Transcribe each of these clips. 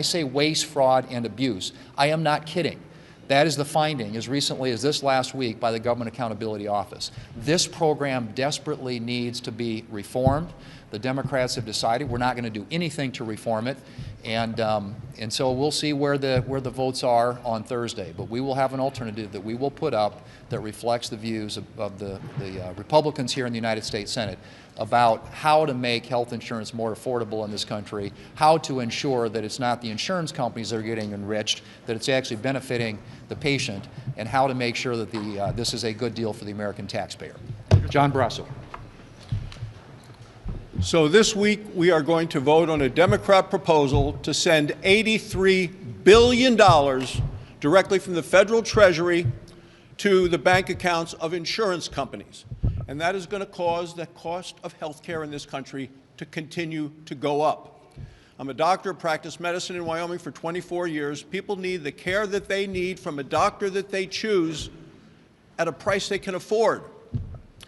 say waste, fraud, and abuse, I am not kidding. That is the finding as recently as this last week by the Government Accountability Office. This program desperately needs to be reformed. The Democrats have decided we're not going to do anything to reform it, and so we'll see where the votes are on Thursday. But we will have an alternative that we will put up that reflects the views of the Republicans here in the United States Senate about how to make health insurance more affordable in this country, how to ensure that it's not the insurance companies that are getting enriched, that it's actually benefiting the patient, and how to make sure that this is a good deal for the American taxpayer. John Barrasso. So this week we are going to vote on a Democrat proposal to send $83 billion directly from the federal treasury to the bank accounts of insurance companies. And that is going to cause the cost of health care in this country to continue to go up. I'm a doctor, practiced medicine in Wyoming for 24 years. People need the care that they need from a doctor that they choose at a price they can afford.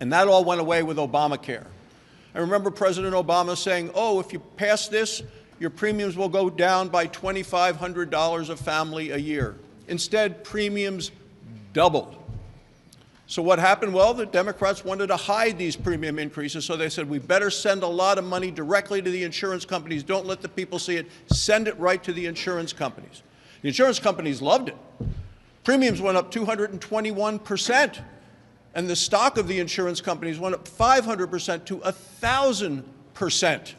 And that all went away with Obamacare. I remember President Obama saying, oh, if you pass this, your premiums will go down by $2,500 a family a year. Instead, premiums doubled. So what happened? Well, the Democrats wanted to hide these premium increases, so they said, we better send a lot of money directly to the insurance companies. Don't let the people see it. Send it right to the insurance companies. The insurance companies loved it. Premiums went up 221%, and the stock of the insurance companies went up 500% to 1,000%.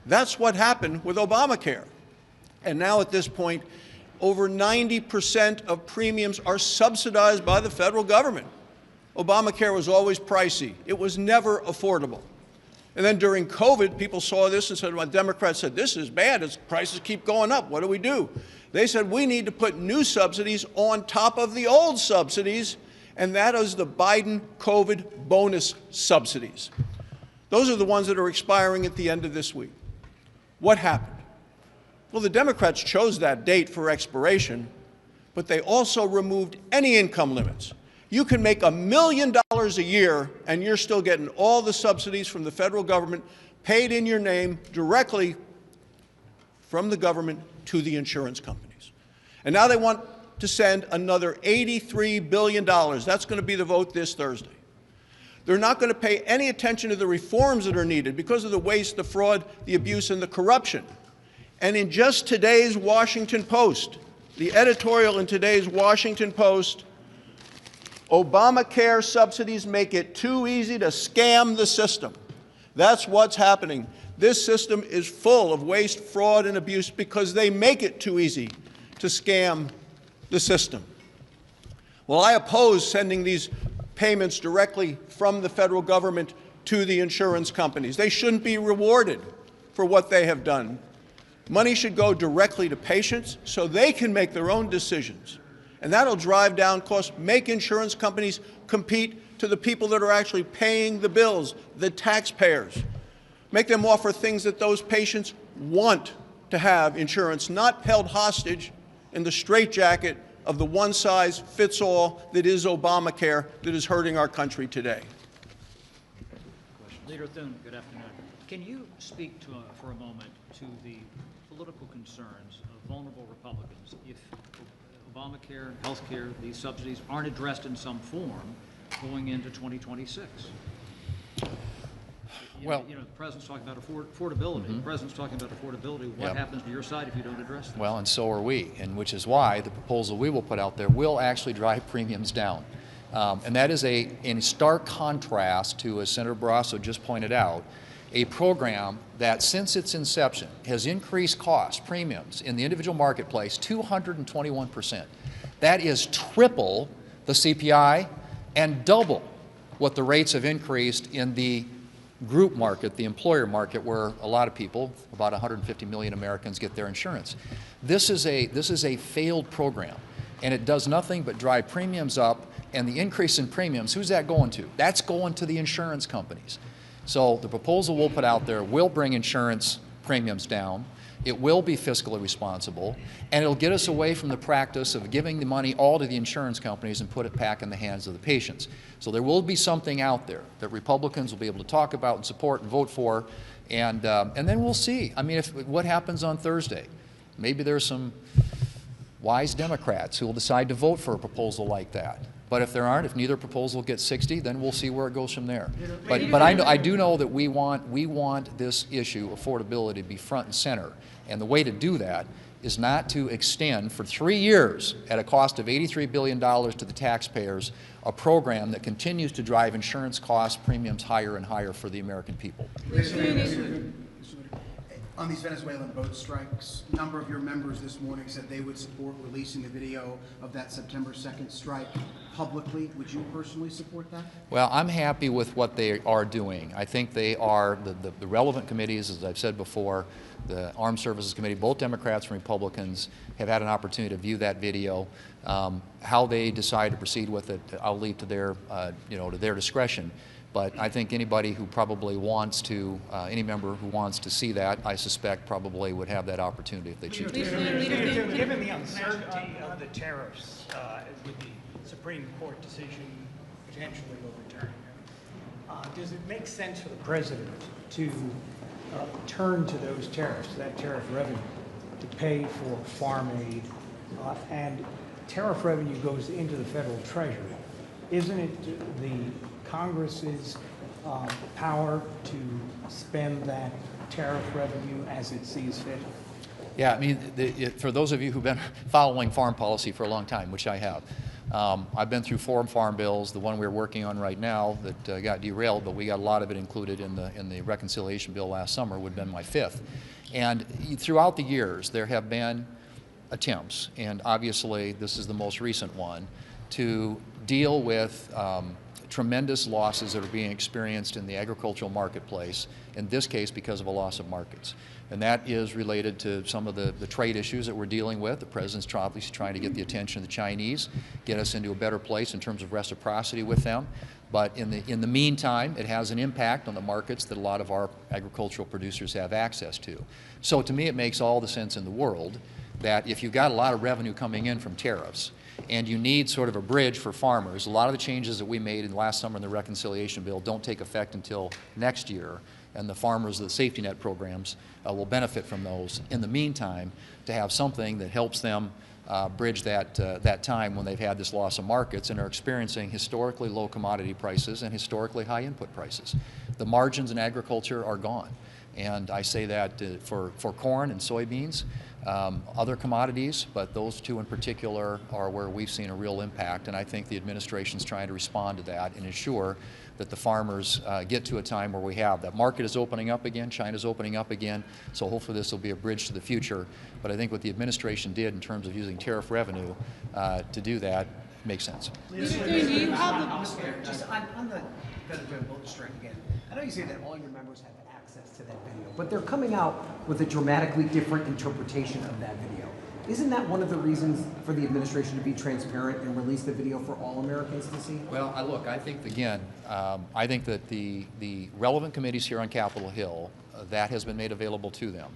That's what happened with Obamacare. And now at this point, over 90% of premiums are subsidized by the federal government. Obamacare was always pricey. It was never affordable. And then during COVID, people saw this and said, well, Democrats said, this is bad. Its prices keep going up. What do we do? They said, we need to put new subsidies on top of the old subsidies, and that is the Biden COVID bonus subsidies. Those are the ones that are expiring at the end of this week. What happened? Well, the Democrats chose that date for expiration, but they also removed any income limits. You can make $1 million a year, and you're still getting all the subsidies from the federal government paid in your name directly from the government to the insurance companies. And now they want to send another $83 billion. That's going to be the vote this Thursday. They're not going to pay any attention to the reforms that are needed because of the waste, the fraud, the abuse, and the corruption. And in just today's Washington Post, the editorial in today's Washington Post, Obamacare subsidies make it too easy to scam the system. That's what's happening. This system is full of waste, fraud, and abuse because they make it too easy to scam the system. Well, I oppose sending these payments directly from the federal government to the insurance companies. They shouldn't be rewarded for what they have done. Money should go directly to patients so they can make their own decisions. And that'll drive down costs, make insurance companies compete to the people that are actually paying the bills, the taxpayers. Make them offer things that those patients want to have insurance, not held hostage in the straitjacket of the one-size-fits-all that is Obamacare that is hurting our country today. Leader Thune, good afternoon. Can you speak for a moment to the political concerns of vulnerable Republicans if Obamacare, health care, these subsidies aren't addressed in some form going into 2026? The President's talking about affordability. Mm-hmm. The President's talking about affordability. What happens to your side if you don't address this? Well, and so are we, and which is why the proposal we will put out there will actually drive premiums down. And that is in stark contrast to, as Senator Barrasso just pointed out, a program that since its inception has increased costs, premiums in the individual marketplace 221%. That is triple the CPI and double what the rates have increased in the group market, the employer market, where a lot of people, about 150 million Americans, get their insurance. This is a failed program, and it does nothing but drive premiums up, and the increase in premiums, who's that going to? That's going to the insurance companies. So the proposal we'll put out there will bring insurance premiums down. It will be fiscally responsible, and it'll get us away from the practice of giving the money all to the insurance companies and put it back in the hands of the patients. So there will be something out there that Republicans will be able to talk about and support and vote for, and then we'll see. I mean, what happens on Thursday? Maybe there's some wise Democrats who will decide to vote for a proposal like that. But if there aren't, if neither proposal gets 60, then we'll see where it goes from there. But I do know that we want this issue, affordability, to be front and center. And the way to do that is not to extend for 3 years at a cost of $83 billion to the taxpayers a program that continues to drive insurance costs, premiums higher and higher for the American people. On these Venezuelan boat strikes, a number of your members this morning said they would support releasing the video of that September 2nd strike publicly. Would you personally support that? Well, I'm happy with what they are doing. I think they are, the relevant committees, as I've said before, the Armed Services Committee, both Democrats and Republicans have had an opportunity to view that video. How they decide to proceed with it, I'll leave to their, to their discretion. But I think anybody who probably wants to, any member who wants to see that, I suspect probably would have that opportunity if they choose to. Given the uncertainty of the tariffs with the Supreme Court decision potentially overturning them, does it make sense for the president to turn to those tariffs, that tariff revenue, to pay for farm aid, and tariff revenue goes into the federal treasury? Isn't it the Congress's power to spend that tariff revenue as it sees fit? Yeah, I mean, for those of you who've been following farm policy for a long time, which I have, I've been through 4 farm bills. The one we're working on right now that got derailed, but we got a lot of it included in the reconciliation bill last summer, would have been my 5th. And throughout the years, there have been attempts, and obviously this is the most recent one, to deal with tremendous losses that are being experienced in the agricultural marketplace, in this case because of a loss of markets. And that is related to some of the trade issues that we're dealing with. The president's obviously trying to get the attention of the Chinese, get us into a better place in terms of reciprocity with them. But in the meantime, it has an impact on the markets that a lot of our agricultural producers have access to. So to me, it makes all the sense in the world that if you've got a lot of revenue coming in from tariffs, and you need sort of a bridge for farmers. A lot of the changes that we made in last summer in the reconciliation bill don't take effect until next year, and the farmers, the safety net programs, will benefit from those. In the meantime, to have something that helps them bridge that time when they've had this loss of markets and are experiencing historically low commodity prices and historically high input prices. The margins in agriculture are gone. And I say that for corn and soybeans, other commodities, but those two in particular are where we've seen a real impact. And I think the administration's trying to respond to that and ensure that the farmers get to a time where we have that. Market is opening up again, China's opening up again, so hopefully this will be a bridge to the future. But I think what the administration did in terms of using tariff revenue to do that makes sense. Just on the Venezuelan boat strike again, I know you say that all your members have access to that video, but they're coming out with a dramatically different interpretation of that video. Isn't that one of the reasons for the administration to be transparent and release the video for all Americans to see? Well, look, I think, again, I think that the relevant committees here on Capitol Hill, that has been made available to them.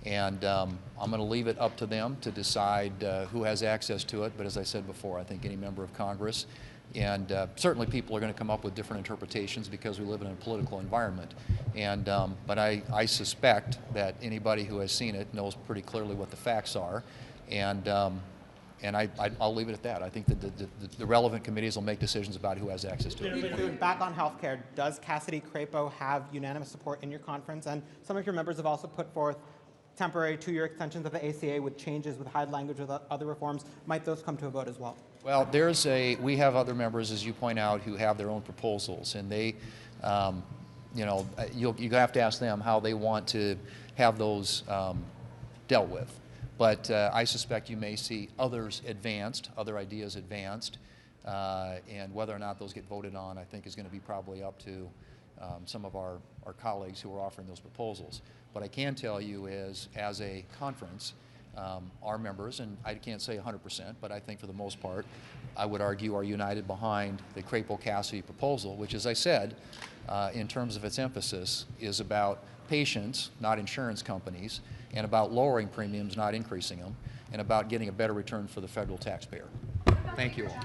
And I'm going to leave it up to them to decide who has access to it. But as I said before, I think any member of Congress, and certainly people are going to come up with different interpretations because we live in a political environment. And, but I suspect that anybody who has seen it knows pretty clearly what the facts are. And I'll leave it at that. I think that the relevant committees will make decisions about who has access to it. Back on healthcare, does Cassidy Crapo have unanimous support in your conference? And some of your members have also put forth temporary 2-year extensions of the ACA with changes with hide language with other reforms. Might those come to a vote as well? Well, we have other members, as you point out, who have their own proposals, and they, you have to ask them how they want to have those dealt with. But I suspect you may see others advanced, other ideas advanced, and whether or not those get voted on, I think, is going to be probably up to some of our colleagues who are offering those proposals. What I can tell you is, as a conference, our members, and I can't say 100%, but I think for the most part, I would argue are united behind the Crapo-Cassidy proposal, which, as I said, in terms of its emphasis, is about patients, not insurance companies, and about lowering premiums, not increasing them, and about getting a better return for the federal taxpayer. Thank you all.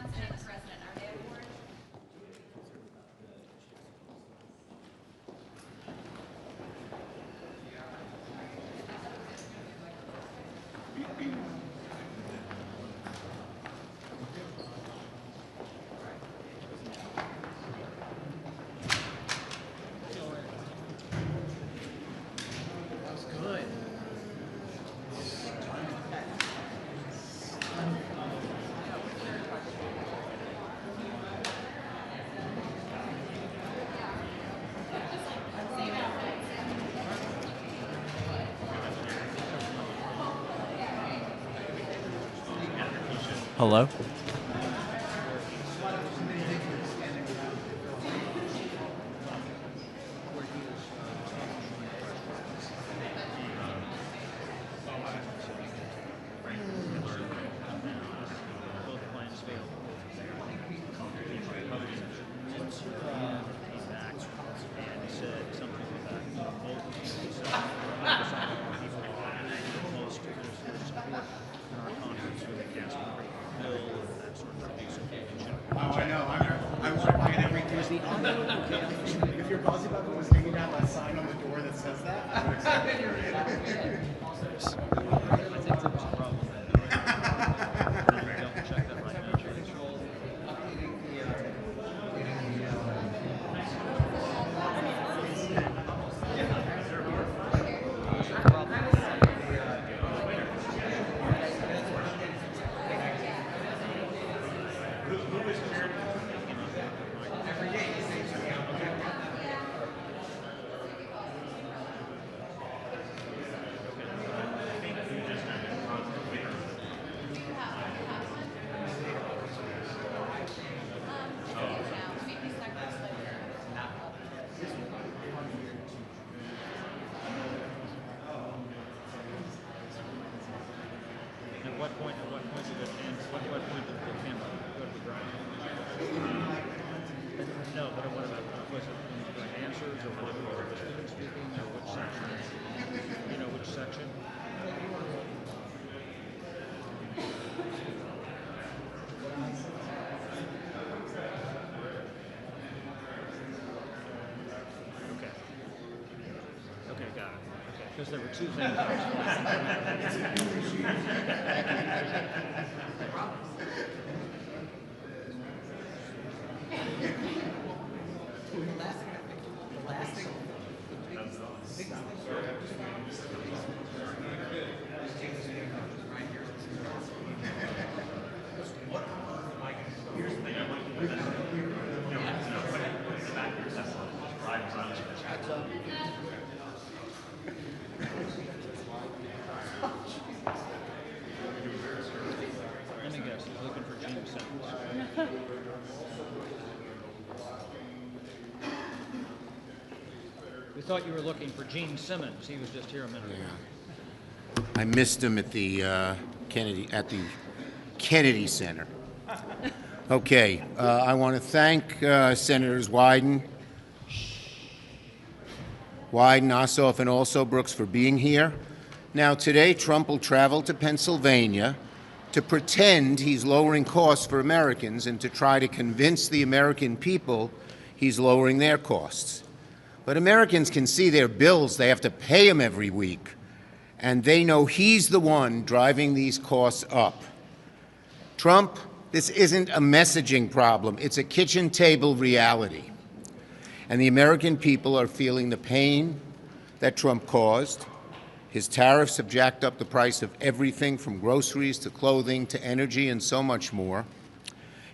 Hello? Both plans failed. And said something about both people most support in our conference with the cast bill and that sort of thing. So Oh, I know. I want to get everything. If your Buzzy Bubble was hanging down that sign on the door that says that, I would accept it. I think there was a problem there. Double check that right now. At what point did the camera go to the ground? No, but what about, was it like answers or was the student speaking or which section? You know, which section? Okay. Okay, got it. Okay, because there were two things. Let me guess, he's looking for Gene Simmons. We thought you were looking for Gene Simmons. He was just here a minute ago. I missed him at the Kennedy Center. Okay, I want to thank Senators Wyden, Ossoff, and also Brooks for being here. Now, today, Trump will travel to Pennsylvania to pretend he's lowering costs for Americans and to try to convince the American people he's lowering their costs. But Americans can see their bills. They have to pay them every week. And they know he's the one driving these costs up. Trump, this isn't a messaging problem. It's a kitchen table reality. And the American people are feeling the pain that Trump caused. His tariffs have jacked up the price of everything from groceries to clothing to energy and so much more.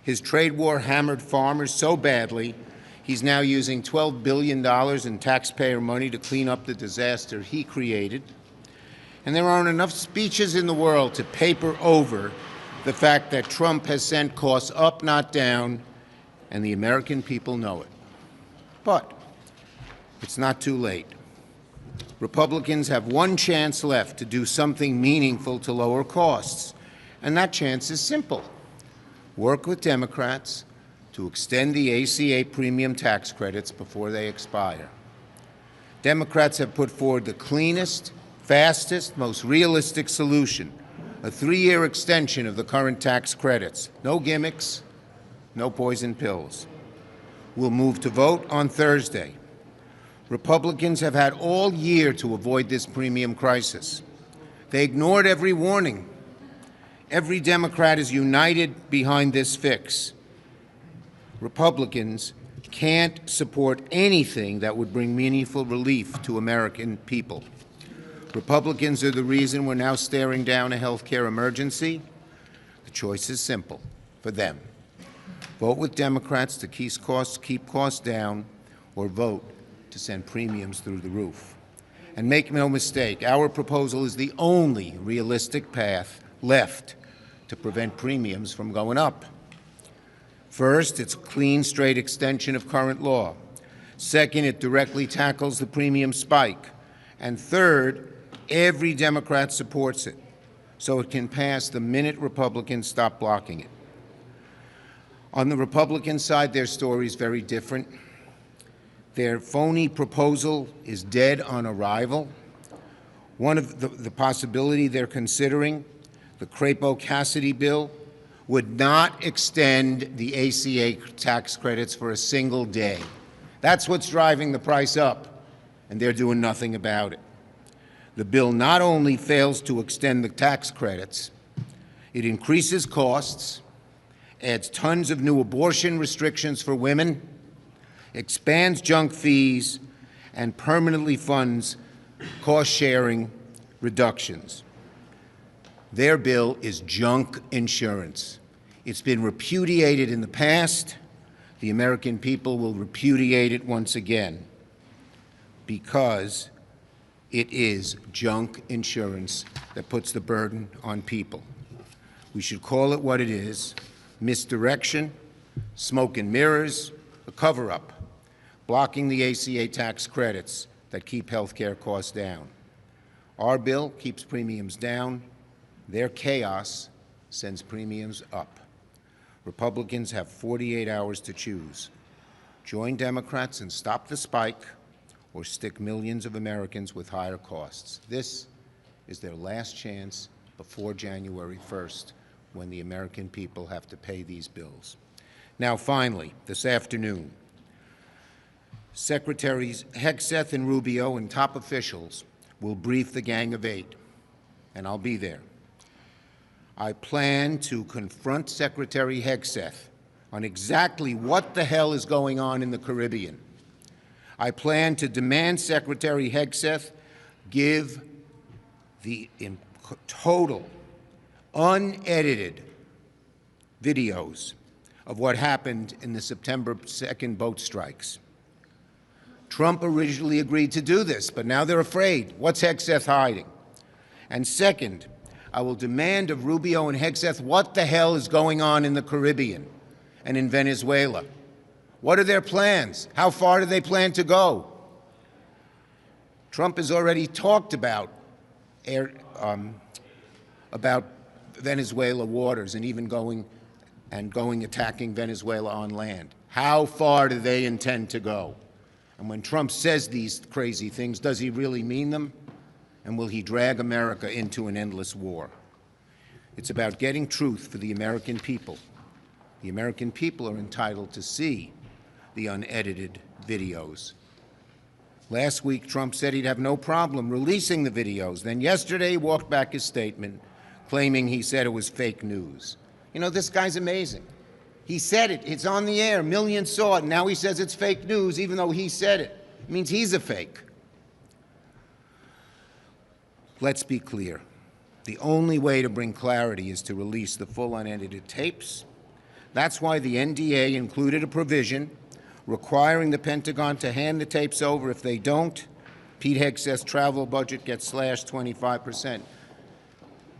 His trade war hammered farmers so badly, he's now using $12 billion in taxpayer money to clean up the disaster he created. And there aren't enough speeches in the world to paper over the fact that Trump has sent costs up, not down, and the American people know it. But it's not too late. Republicans have one chance left to do something meaningful to lower costs, and that chance is simple. Work with Democrats to extend the ACA premium tax credits before they expire. Democrats have put forward the cleanest, fastest, most realistic solution, a 3-year extension of the current tax credits. No gimmicks, no poison pills. We'll move to vote on Thursday. Republicans have had all year to avoid this premium crisis. They ignored every warning. Every Democrat is united behind this fix. Republicans can't support anything that would bring meaningful relief to American people. Republicans are the reason we're now staring down a health care emergency. The choice is simple for them. Vote with Democrats to keep costs down, or vote to send premiums through the roof. And make no mistake, our proposal is the only realistic path left to prevent premiums from going up. First, it's a clean, straight extension of current law. Second, it directly tackles the premium spike. And third, every Democrat supports it, so it can pass the minute Republicans stop blocking it. On the Republican side, their story is very different. Their phony proposal is dead on arrival. One of the possibility they're considering, the Crapo-Cassidy bill, would not extend the ACA tax credits for a single day. That's what's driving the price up, and they're doing nothing about it. The bill not only fails to extend the tax credits, it increases costs, adds tons of new abortion restrictions for women, expands junk fees, and permanently funds cost-sharing reductions. Their bill is junk insurance. It's been repudiated in the past. The American people will repudiate it once again because it is junk insurance that puts the burden on people. We should call it what it is: misdirection, smoke and mirrors, a cover-up, blocking the ACA tax credits that keep health care costs down. Our bill keeps premiums down. Their chaos sends premiums up. Republicans have 48 hours to choose. Join Democrats and stop the spike, or stick millions of Americans with higher costs. This is their last chance before January 1st, when the American people have to pay these bills. Now, finally, this afternoon, Secretaries Hegseth and Rubio and top officials will brief the Gang of Eight, and I'll be there. I plan to confront Secretary Hegseth on exactly what the hell is going on in the Caribbean. I plan to demand Secretary Hegseth give the total, unedited videos of what happened in the September 2nd boat strikes. Trump originally agreed to do this, but now they're afraid. What's Hegseth hiding? And second, I will demand of Rubio and Hegseth what the hell is going on in the Caribbean and in Venezuela. What are their plans? How far do they plan to go? Trump has already talked about Venezuela waters and even going attacking Venezuela on land. How far do they intend to go? And when Trump says these crazy things, does he really mean them? And will he drag America into an endless war? It's about getting truth for the American people. The American people are entitled to see the unedited videos. Last week, Trump said he'd have no problem releasing the videos. Then yesterday, he walked back his statement, claiming he said it was fake news. You know, this guy's amazing. He said it. It's on the air. Millions saw it. Now he says it's fake news, even though he said it. It means he's a fake. Let's be clear. The only way to bring clarity is to release the full unedited tapes. That's why the NDA included a provision requiring the Pentagon to hand the tapes over. If they don't, Pete Hegseth's travel budget gets slashed 25%.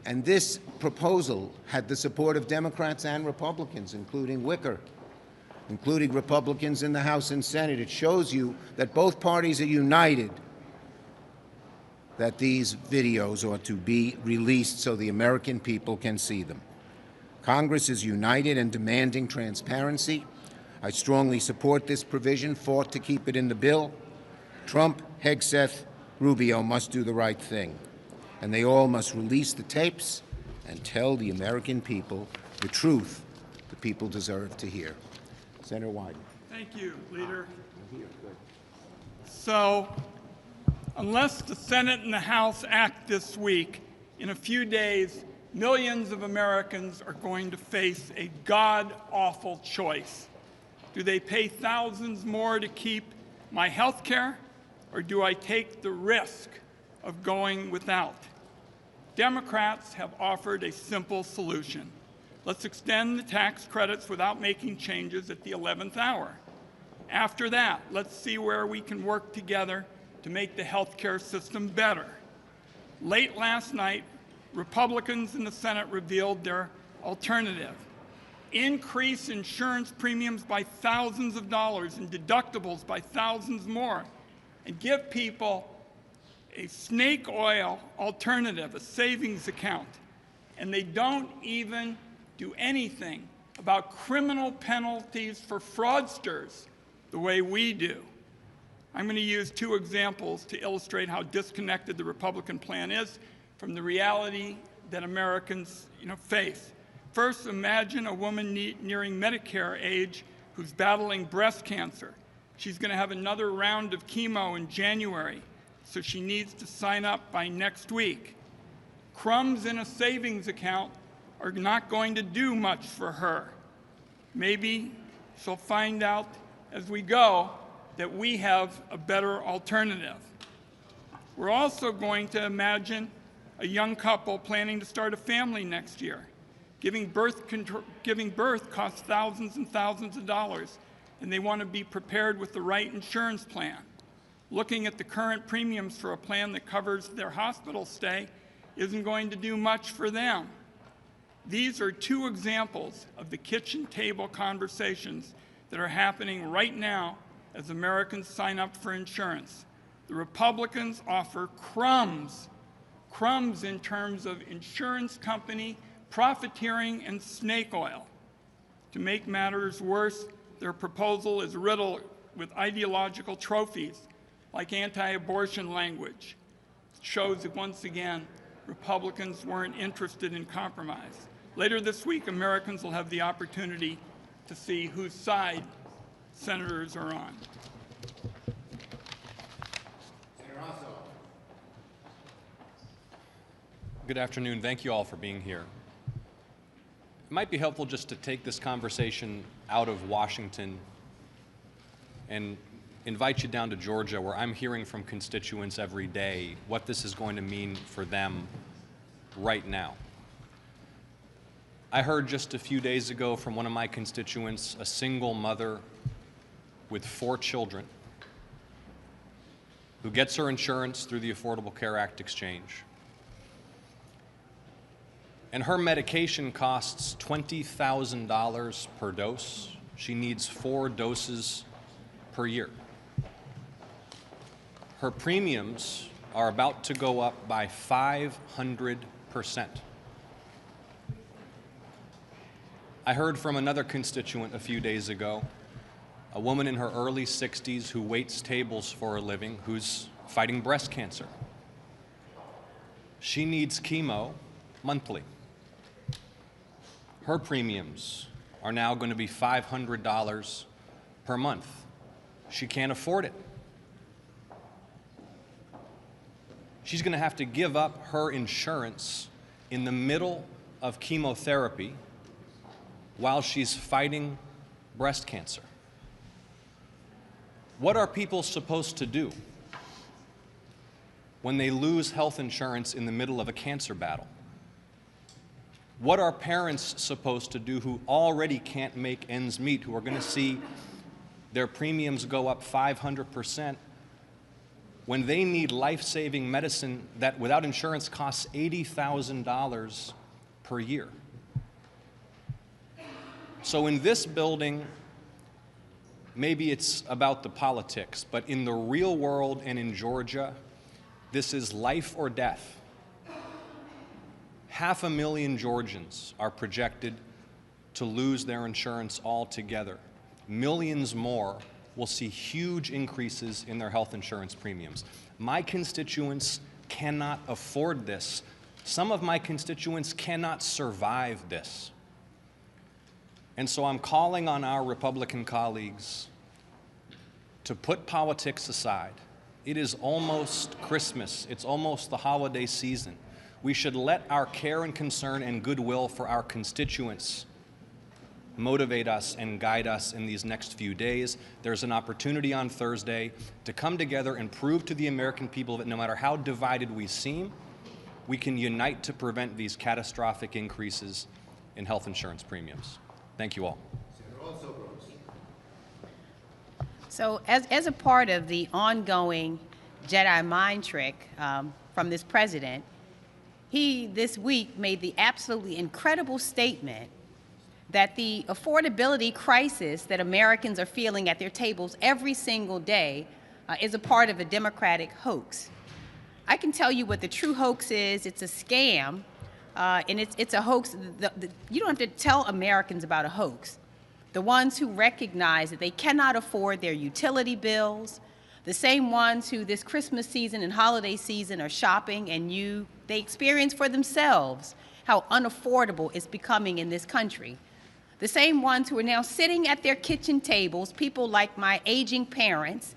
And this proposal had the support of Democrats and Republicans, including Wicker, including Republicans in the House and Senate. It shows you that both parties are united that these videos ought to be released so the American people can see them. Congress is united in demanding transparency. I strongly support this provision, fought to keep it in the bill. Trump, Hegseth, Rubio must do the right thing, and they all must release the tapes and tell the American people the truth the people deserve to hear. Senator Wyden. Thank you, Leader. So, unless the Senate and the House act this week, in a few days, millions of Americans are going to face a god-awful choice. Do they pay thousands more to keep my health care, or do I take the risk of going without? Democrats have offered a simple solution. Let's extend the tax credits without making changes at the 11th hour. After that, let's see where we can work together to make the health care system better. Late last night, Republicans in the Senate revealed their alternative. Increase insurance premiums by thousands of dollars and deductibles by thousands more, and give people a snake oil alternative, a savings account. And they don't even do anything about criminal penalties for fraudsters the way we do. I'm going to use two examples to illustrate how disconnected the Republican plan is from the reality that Americans face. First, imagine a woman nearing Medicare age who's battling breast cancer. She's going to have another round of chemo in January, so she needs to sign up by next week. Crumbs in a savings account are not going to do much for her. Maybe she'll find out as we go that we have a better alternative. We're also going to imagine a young couple planning to start a family next year. Giving birth costs thousands and thousands of dollars, and they want to be prepared with the right insurance plan. Looking at the current premiums for a plan that covers their hospital stay isn't going to do much for them. These are two examples of the kitchen table conversations that are happening right now as Americans sign up for insurance. The Republicans offer crumbs in terms of insurance company profiteering and snake oil. To make matters worse, their proposal is riddled with ideological trophies like anti-abortion language. It shows that once again, Republicans weren't interested in compromise. Later this week, Americans will have the opportunity to see whose side senators are on. Good afternoon. Thank you all for being here. It might be helpful just to take this conversation out of Washington and invite you down to Georgia, where I'm hearing from constituents every day what this is going to mean for them right now. I heard just a few days ago from one of my constituents, a single mother with 4 children, who gets her insurance through the Affordable Care Act exchange. And her medication costs $20,000 per dose. She needs 4 doses per year. Her premiums are about to go up by 500%. I heard from another constituent a few days ago, a woman in her early 60s who waits tables for a living, who's fighting breast cancer. She needs chemo monthly. Her premiums are now going to be $500 per month. She can't afford it. She's going to have to give up her insurance in the middle of chemotherapy while she's fighting breast cancer. What are people supposed to do when they lose health insurance in the middle of a cancer battle? What are parents supposed to do who already can't make ends meet, who are going to see their premiums go up 500% when they need life-saving medicine that without insurance costs $80,000 per year? So in this building, maybe it's about the politics, but in the real world and in Georgia, this is life or death. 500,000 Georgians are projected to lose their insurance altogether. Millions more will see huge increases in their health insurance premiums. My constituents cannot afford this. Some of my constituents cannot survive this. And so I'm calling on our Republican colleagues to put politics aside. It is almost Christmas. It's almost the holiday season. We should let our care and concern and goodwill for our constituents motivate us and guide us in these next few days. There's an opportunity on Thursday to come together and prove to the American people that no matter how divided we seem, we can unite to prevent these catastrophic increases in health insurance premiums. Thank you all. So as a part of the ongoing Jedi mind trick from this president, He, this week, made the absolutely incredible statement that the affordability crisis that Americans are feeling at their tables every single day is a part of a Democratic hoax. I can tell you what the true hoax is. It's a scam, and it's a hoax. You don't have to tell Americans about a hoax. The ones who recognize that they cannot afford their utility bills, the same ones who this Christmas season and holiday season are shopping, and they experience for themselves how unaffordable it's becoming in this country. The same ones who are now sitting at their kitchen tables, people like my aging parents,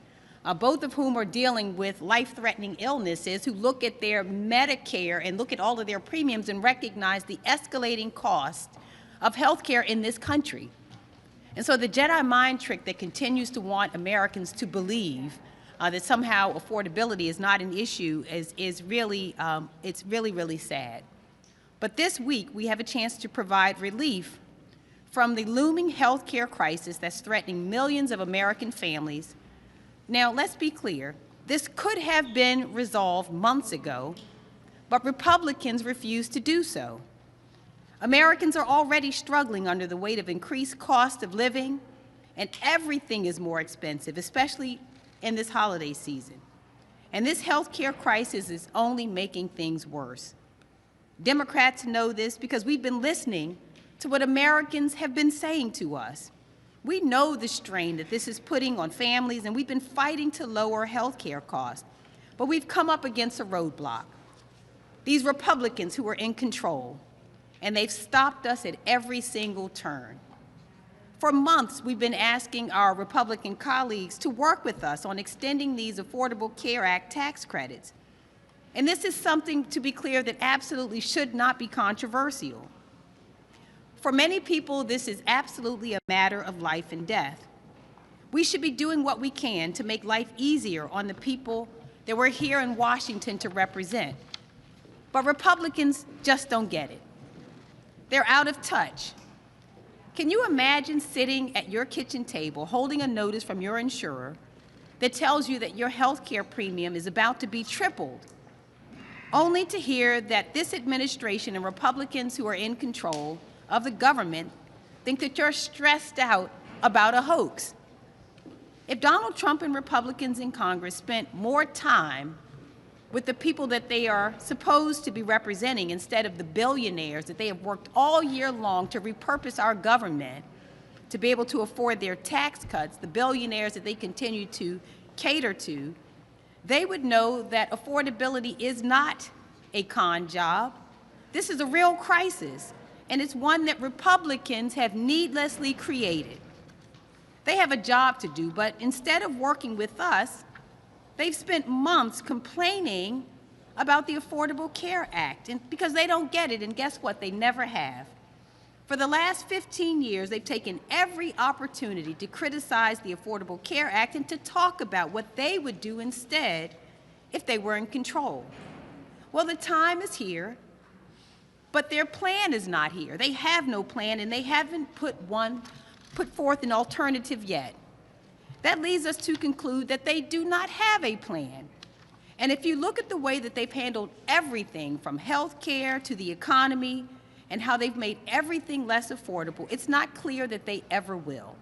both of whom are dealing with life-threatening illnesses, who look at their Medicare and look at all of their premiums and recognize the escalating cost of health care in this country. And so the Jedi mind trick that continues to want Americans to believe that somehow affordability is not an issue is really, it's really, really sad. But this week, we have a chance to provide relief from the looming health care crisis that's threatening millions of American families. Now, let's be clear. This could have been resolved months ago, but Republicans refuse to do so. Americans are already struggling under the weight of increased cost of living, and everything is more expensive, especially in this holiday season. And this health care crisis is only making things worse. Democrats know this because we've been listening to what Americans have been saying to us. We know the strain that this is putting on families, and we've been fighting to lower health care costs. But we've come up against a roadblock. These Republicans who are in control, and they've stopped us at every single turn. For months, we've been asking our Republican colleagues to work with us on extending these Affordable Care Act tax credits. And this is something, to be clear, that absolutely should not be controversial. For many people, this is absolutely a matter of life and death. We should be doing what we can to make life easier on the people that we're here in Washington to represent. But Republicans just don't get it. They're out of touch. Can you imagine sitting at your kitchen table holding a notice from your insurer that tells you that your health care premium is about to be tripled, only to hear that this administration and Republicans who are in control of the government think that you're stressed out about a hoax? If Donald Trump and Republicans in Congress spent more time with the people that they are supposed to be representing instead of the billionaires that they have worked all year long to repurpose our government to be able to afford their tax cuts, the billionaires that they continue to cater to, they would know that affordability is not a con job. This is a real crisis, and it's one that Republicans have needlessly created. They have a job to do, but instead of working with us, they've spent months complaining about the Affordable Care Act because they don't get it, and guess what? They never have. For the last 15 years, they've taken every opportunity to criticize the Affordable Care Act and to talk about what they would do instead if they were in control. Well, the time is here, but their plan is not here. They have no plan, and they haven't put forth an alternative yet. That leads us to conclude that they do not have a plan. And if you look at the way that they've handled everything from health care to the economy and how they've made everything less affordable, it's not clear that they ever will.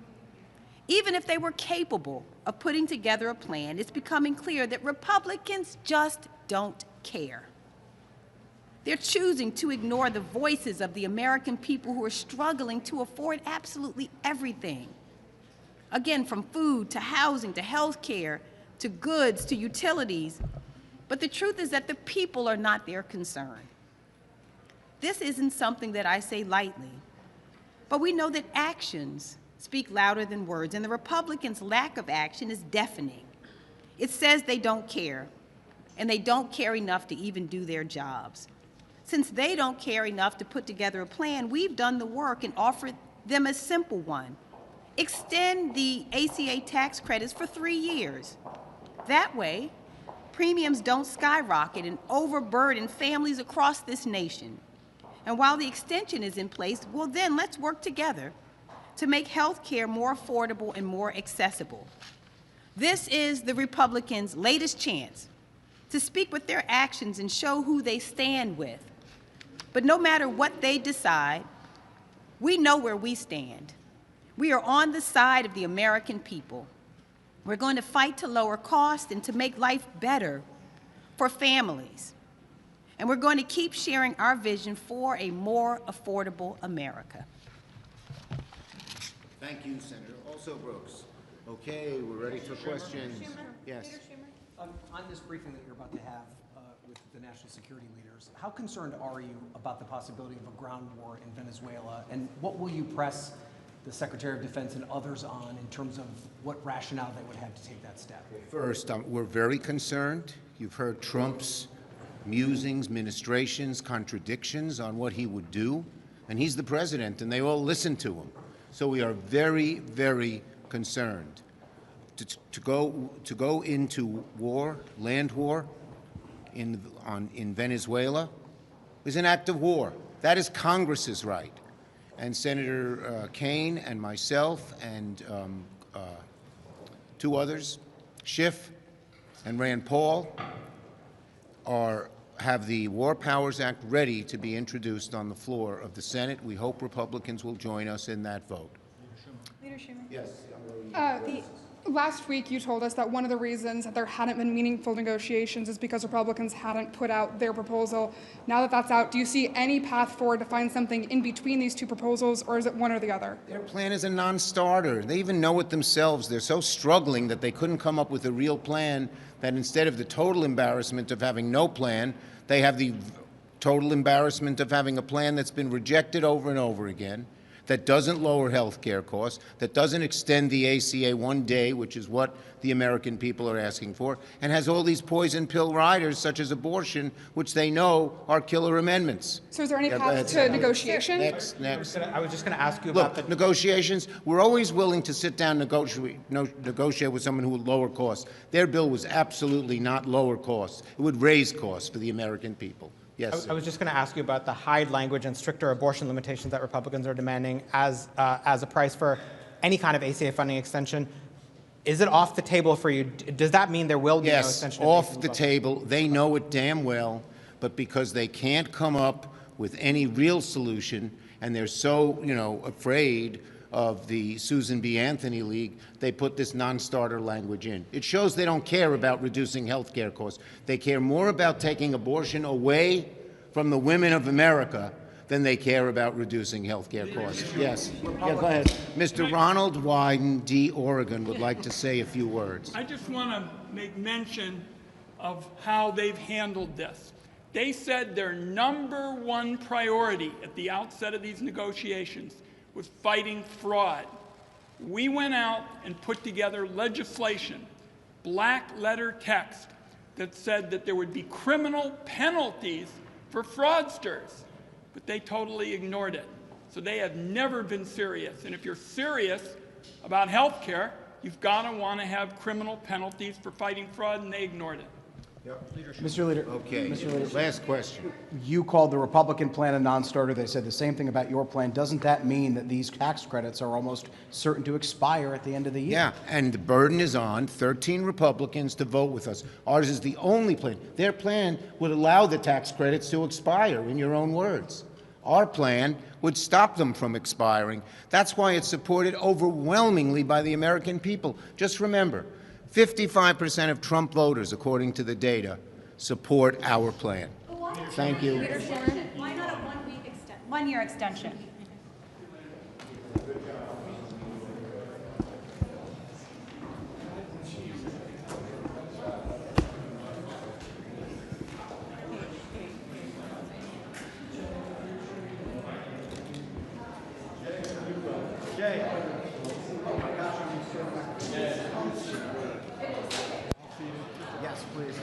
Even if they were capable of putting together a plan, it's becoming clear that Republicans just don't care. They're choosing to ignore the voices of the American people who are struggling to afford absolutely everything. Again, from food to housing to health care to goods to utilities. But the truth is that the people are not their concern. This isn't something that I say lightly, but we know that actions speak louder than words, and the Republicans' lack of action is deafening. It says they don't care, and they don't care enough to even do their jobs. Since they don't care enough to put together a plan, we've done the work and offered them a simple one. Extend the ACA tax credits for 3 years. That way, premiums don't skyrocket and overburden families across this nation. And while the extension is in place, well then let's work together to make health care more affordable and more accessible. This is the Republicans' latest chance to speak with their actions and show who they stand with. But no matter what they decide, we know where we stand. We are on the side of the American people. We're going to fight to lower costs and to make life better for families. And we're going to keep sharing our vision for a more affordable America. Thank you, Senator. Also, Brooks. Okay, we're ready for questions. Yes. On this briefing that you're about to have with the national security leaders, how concerned are you about the possibility of a ground war in Venezuela? And what will you press the Secretary of Defense and others on in terms of what rationale they would have to take that step? First, we're very concerned. You've heard Trump's musings, ministrations, contradictions on what he would do. And he's the president, and they all listen to him. So we are very, very concerned. To go into war, land war, in Venezuela is an act of war. That is Congress's right. And Senator Kaine and myself and two others, Schiff and Rand Paul, have the War Powers Act ready to be introduced on the floor of the Senate. We hope Republicans will join us in that vote. Leader Schumer. Yes. Last week, you told us that one of the reasons that there hadn't been meaningful negotiations is because Republicans hadn't put out their proposal. Now that that's out, do you see any path forward to find something in between these two proposals, or is it one or the other? Their plan is a non-starter. They even know it themselves. They're so struggling that they couldn't come up with a real plan, that instead of the total embarrassment of having no plan, they have the total embarrassment of having a plan that's been rejected over and over again, that doesn't lower health care costs, that doesn't extend the ACA 1 day, which is what the American people are asking for, and has all these poison pill riders, such as abortion, which they know are killer amendments. So is there any path to negotiation? Next. I was just going to ask you about Look, negotiations, we're always willing to sit down and negotiate with someone who would lower costs. Their bill was absolutely not lower costs. It would raise costs for the American people. Yes, I was just going to ask you about the Hyde language and stricter abortion limitations that Republicans are demanding as a price for any kind of ACA funding extension. Is it off the table for you? Does that mean there will be no extension? Yes, off the table. They know it damn well, but because they can't come up with any real solution, and they're so, afraid of the Susan B. Anthony League, they put this non-starter language in. It shows they don't care about reducing health care costs. They care more about taking abortion away from the women of America than they care about reducing health care costs. Yes. Yeah, go ahead. Mr. Ronald Wyden, D. Oregon, would like to say a few words. I just want to make mention of how they've handled this. They said their #1 priority at the outset of these negotiations was fighting fraud. We went out and put together legislation, black letter text, that said that there would be criminal penalties for fraudsters, but they totally ignored it. So they have never been serious. And if you're serious about health care, you've got to want to have criminal penalties for fighting fraud, and they ignored it. Mr. Leader. Okay, Mr. Leader, last question. you called the Republican plan a non-starter. They said the same thing about your plan. Doesn't that mean that these tax credits are almost certain to expire at the end of the year? Yeah, and the burden is on 13 Republicans to vote with us. Ours is the only plan. Their plan would allow the tax credits to expire, in your own words. Our plan would stop them from expiring. That's why it's supported overwhelmingly by the American people. Just remember, 55% of Trump voters, according to the data, support our plan. Thank you. Why not a 1-year extension? Yes, please.